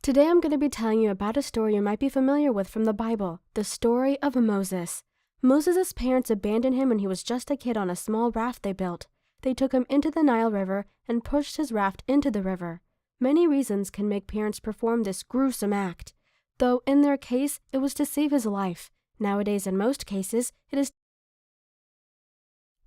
Today I'm going to be telling you about a story you might be familiar with from the Bible, the story of Moses. Moses' parents abandoned him when he was just a kid on a small raft they built. They took him into the Nile River and pushed his raft into the river. Many reasons can make parents perform this gruesome act. Though in their case, it was to save his life. Nowadays, in most cases, it is.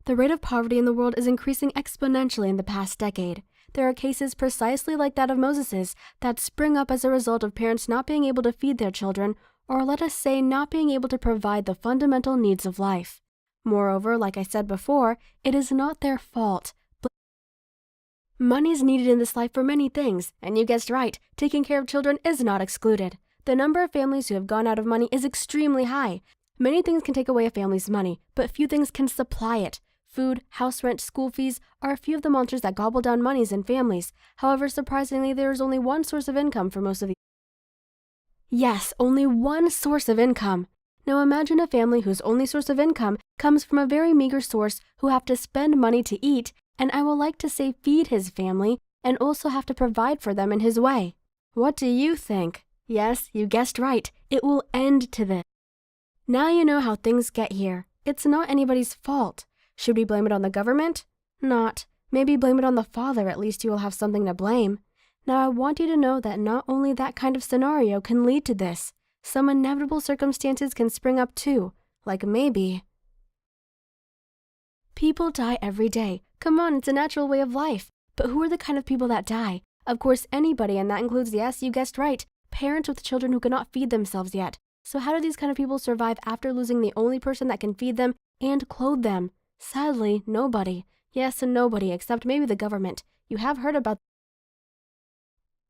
The rate of poverty in the world is increasing exponentially in the past decade. There are cases precisely like that of Moses's that spring up as a result of parents not being able to feed their children, or let us say not being able to provide the fundamental needs of life. Moreover, like I said before, it is not their fault. Money is needed in this life for many things, and you guessed right, taking care of children is not excluded. The number of families who have gone out of money is extremely high. Many things can take away a family's money, but few things can supply it. Food, house rent, school fees are a few of the monsters that gobble down monies in families. However, surprisingly, there is only one source of income for most of these. Yes, only one source of income. Now imagine a family whose only source of income comes from a very meager source who have to spend money to eat, and I will like to say feed his family, and also have to provide for them in his way. What do you think? Yes, you guessed right. It will end to this. Now you know how things get here. It's not anybody's fault. Should we blame it on the government? Not. Maybe blame it on the father, at least you will have something to blame. Now I want you to know that not only that kind of scenario can lead to this. Some inevitable circumstances can spring up too, like maybe. People die every day. Come on, it's a natural way of life. But who are the kind of people that die? Of course, anybody, and that includes, yes, you guessed right, parents with children who cannot feed themselves yet. So how do these kind of people survive after losing the only person that can feed them and clothe them? Sadly, nobody. Yes, nobody, except maybe the government. You have heard about.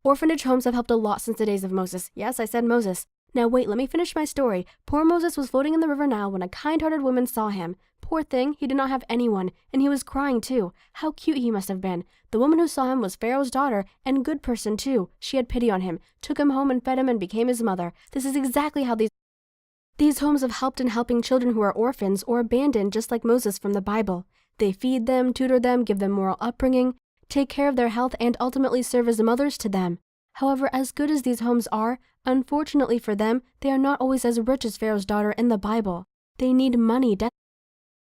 Orphanage homes have helped a lot since the days of Moses. Yes, I said Moses. Now wait, let me finish my story. Poor Moses was floating in the river Nile when a kind-hearted woman saw him. Poor thing, he did not have anyone, and he was crying too. How cute he must have been. The woman who saw him was Pharaoh's daughter, and good person too. She had pity on him, took him home and fed him and became his mother. This is exactly how these homes have helped in helping children who are orphans or abandoned, just like Moses from the Bible. They feed them, tutor them, give them moral upbringing, take care of their health, and ultimately serve as mothers to them. However, as good as these homes are, unfortunately for them, they are not always as rich as Pharaoh's daughter in the Bible. They need money.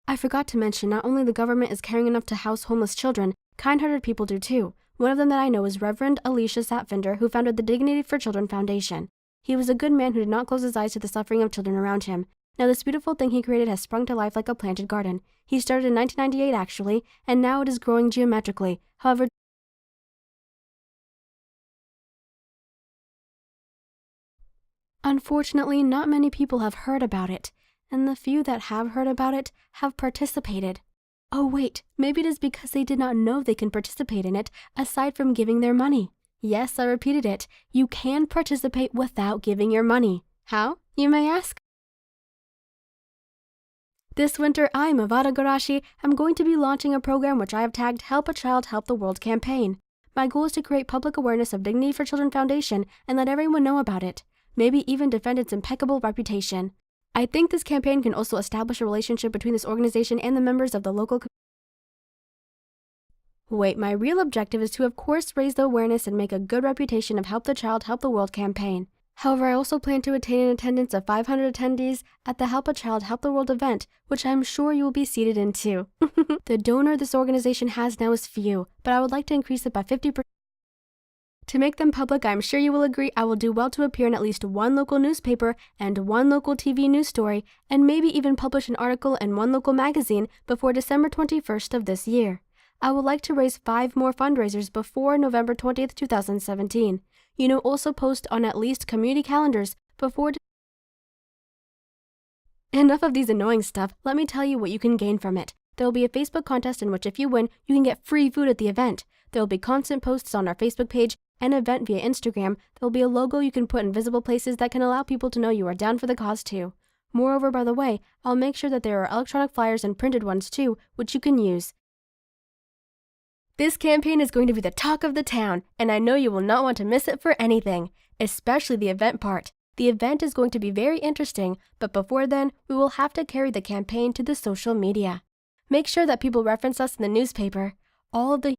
I forgot to mention, not only the government is caring enough to house homeless children, kind-hearted people do too. One of them that I know is Reverend Elisha Satvinder, who founded the Dignity for Children Foundation. He was a good man who did not close his eyes to the suffering of children around him. Now this beautiful thing he created has sprung to life like a planted garden. He started in 1998 actually, and now it is growing geometrically. However, unfortunately, not many people have heard about it, and the few that have heard about it have participated. Oh wait, maybe it is because they did not know they can participate in it aside from giving their money. Yes, I repeated it. You can participate without giving your money. How, you may ask? This winter, I, Mavada Garashi, am going to be launching a program which I have tagged Help a Child, Help the World campaign. My goal is to create public awareness of Dignity for Children Foundation and let everyone know about it. Maybe even defend its impeccable reputation. I think this campaign can also establish a relationship between this organization and the members of the local community. Wait, my real objective is to of course raise the awareness and make a good reputation of Help the Child, Help the World campaign. However, I also plan to attain an attendance of 500 attendees at the Help a Child, Help the World event, which I'm sure you will be seated in too. The donor this organization has now is few, but I would like to increase it by 50%. To make them public, I'm sure you will agree I will do well to appear in at least one local newspaper and one local TV news story, and maybe even publish an article in one local magazine before December 21st of this year. I would like to raise 5 more fundraisers before November 20th, 2017. Also post on at least community calendars before. Enough of these annoying stuff, let me tell you what you can gain from it. There will be a Facebook contest in which if you win, you can get free food at the event. There will be constant posts on our Facebook page, an event via Instagram. There will be a logo you can put in visible places that can allow people to know you are down for the cause too. Moreover, by the way, I'll make sure that there are electronic flyers and printed ones too, which you can use. This campaign is going to be the talk of the town, and I know you will not want to miss it for anything, especially the event part. The event is going to be very interesting, but before then, we will have to carry the campaign to the social media. Make sure that people reference us in the newspaper. All of the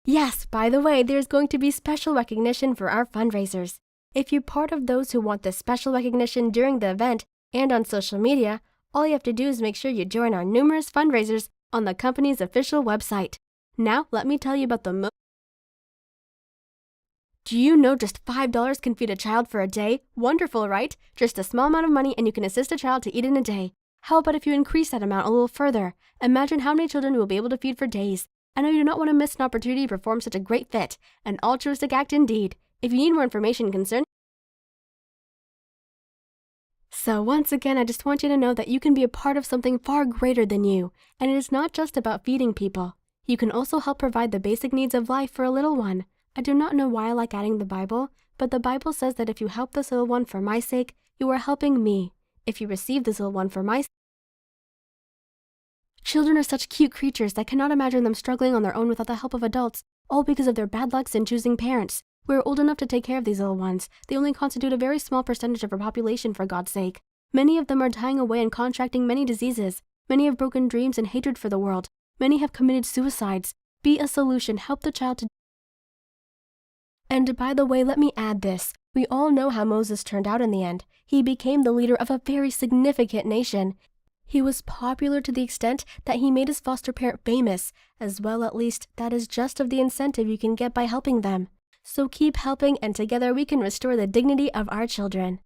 Yes, by the way, there's going to be special recognition for our fundraisers. If you're part of those who want this special recognition during the event and on social media, all you have to do is make sure you join our numerous fundraisers on the company's official website. Now, let me tell you about the Do you know just $5 can feed a child for a day? Wonderful, right? Just a small amount of money and you can assist a child to eat in a day. How about if you increase that amount a little further? Imagine how many children you will be able to feed for days. I know you do not want to miss an opportunity to perform such a great fit. An altruistic act indeed. If you need more information concerning So once again, I just want you to know that you can be a part of something far greater than you. And it is not just about feeding people. You can also help provide the basic needs of life for a little one. I do not know why I like adding the Bible, but the Bible says that if you help this little one for my sake, you are helping me. If you receive this little one for my sake, children are such cute creatures that cannot imagine them struggling on their own without the help of adults, all because of their bad lucks in choosing parents. We're old enough to take care of these little ones. They only constitute a very small percentage of our population, for God's sake. Many of them are dying away and contracting many diseases. Many have broken dreams and hatred for the world. Many have committed suicides. Be a solution. Help the child to... And by the way, let me add this. We all know how Moses turned out in the end. He became the leader of a very significant nation. He was popular to the extent that he made his foster parent famous, as well at least that is just of the incentive you can get by helping them. So keep helping and together we can restore the dignity of our children.